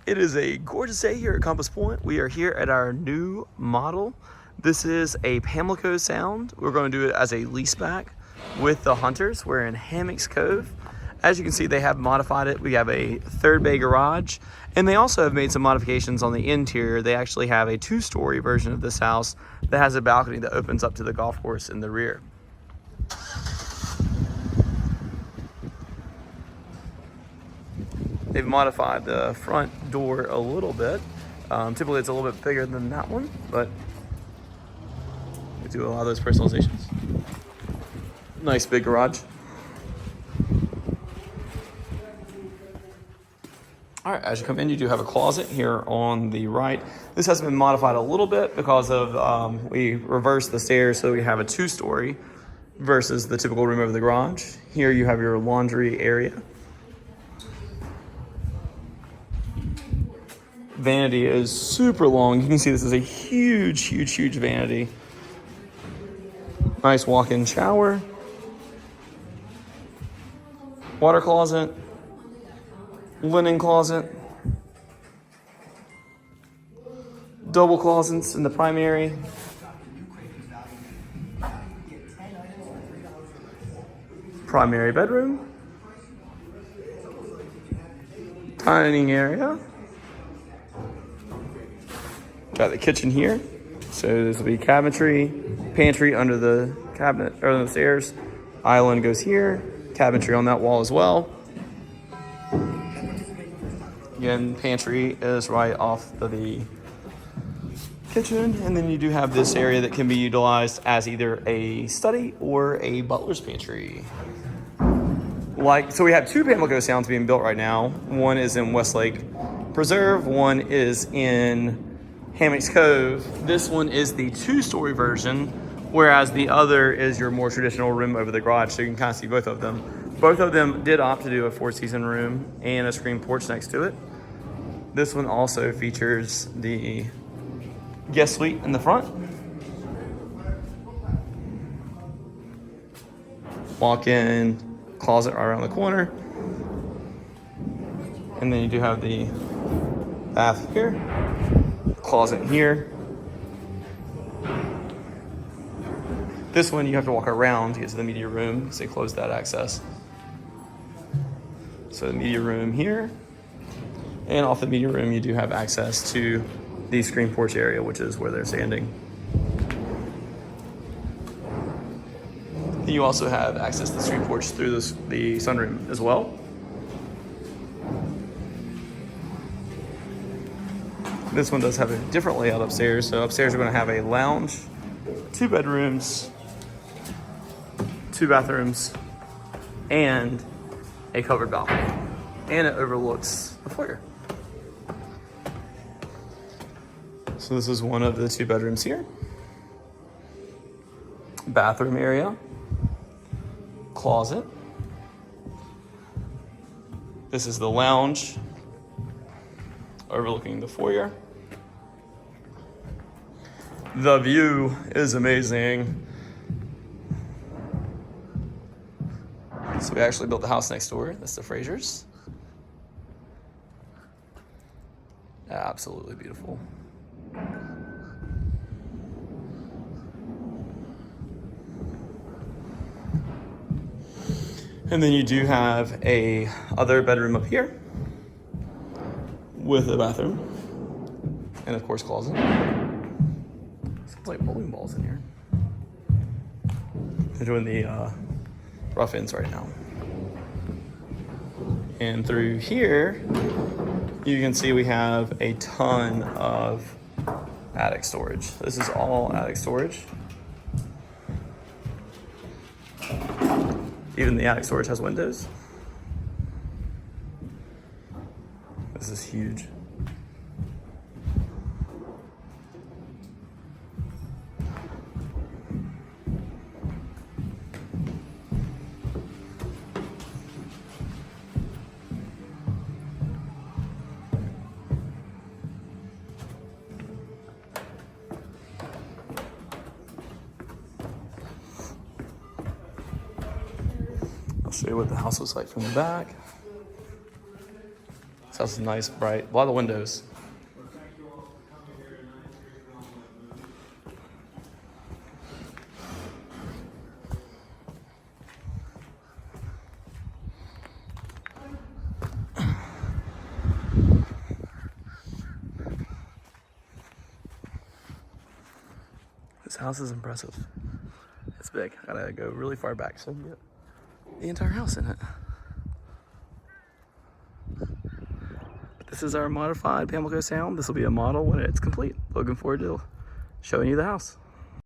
It is a gorgeous day here at Compass Point. We are here at our new model. This is a Pamlico sound. We're going to do it as a leaseback with the Hunters. We're in Hammocks Cove. As you can see, they have modified it. We have a third bay garage, and they also have made some modifications on the interior. They actually have a two-story version of this house that has a balcony that opens up to the golf course in the rear. They've modified the front door a little bit. Typically it's a little bit bigger than that one, but we do a lot of those personalizations. Nice big garage. All right, as you come in, you do have a closet here on the right. This has been modified a little bit because of, we reversed the stairs so we have a two-story versus the typical room over the garage. Here you have your laundry area. Vanity is super long. You can see this is a huge vanity. Nice walk-in shower. Water closet. Linen closet. Double closets in the primary. Primary bedroom. Dining area. Got the kitchen here. So this will be cabinetry, pantry under the cabinet or under the stairs. Island goes here. Cabinetry on that wall as well. Again, pantry is right off the kitchen, and then you do have this area that can be utilized as either a study or a butler's pantry. So we have two Pamlico sounds being built right now. One is in Westlake Preserve, one is in Hammocks Cove. This one is the two-story version, whereas the other is your more traditional room over the garage, so you can kind of see both of them. Both of them did opt to do a four-season room and a screen porch next to it. This one also features the guest suite in the front. Walk-in closet right around the corner. And then you do have the bath here. Closet here. This one you have to walk around to get to the media room because they closed that access. So the media room here, and off the media room you do have access to the screen porch area, which is where they're standing. You also have access to the screen porch through the sunroom as well. This one does have a different layout upstairs. So upstairs we're going to have a lounge, two bedrooms, two bathrooms, and a covered balcony. And it overlooks the foyer. So this is one of the two bedrooms here. Bathroom area. Closet. This is the lounge overlooking the foyer. The view is amazing. So we actually built the house next door. That's the Frasers. Absolutely beautiful. And then you do have a other bedroom up here with a bathroom and of course closet. Sounds like bowling balls in here. They're doing the rough ends right now. And through here, you can see we have a ton of attic storage. This is all attic storage. Even the attic storage has windows. This is huge. I'll show you what the house looks like from the back. This house is nice, bright. A lot of windows. This house is impressive. It's big. I gotta go really far back so I can get the entire house in it. This is our modified Pamlico Sound. This will be a model when it's complete. Looking forward to showing you the house.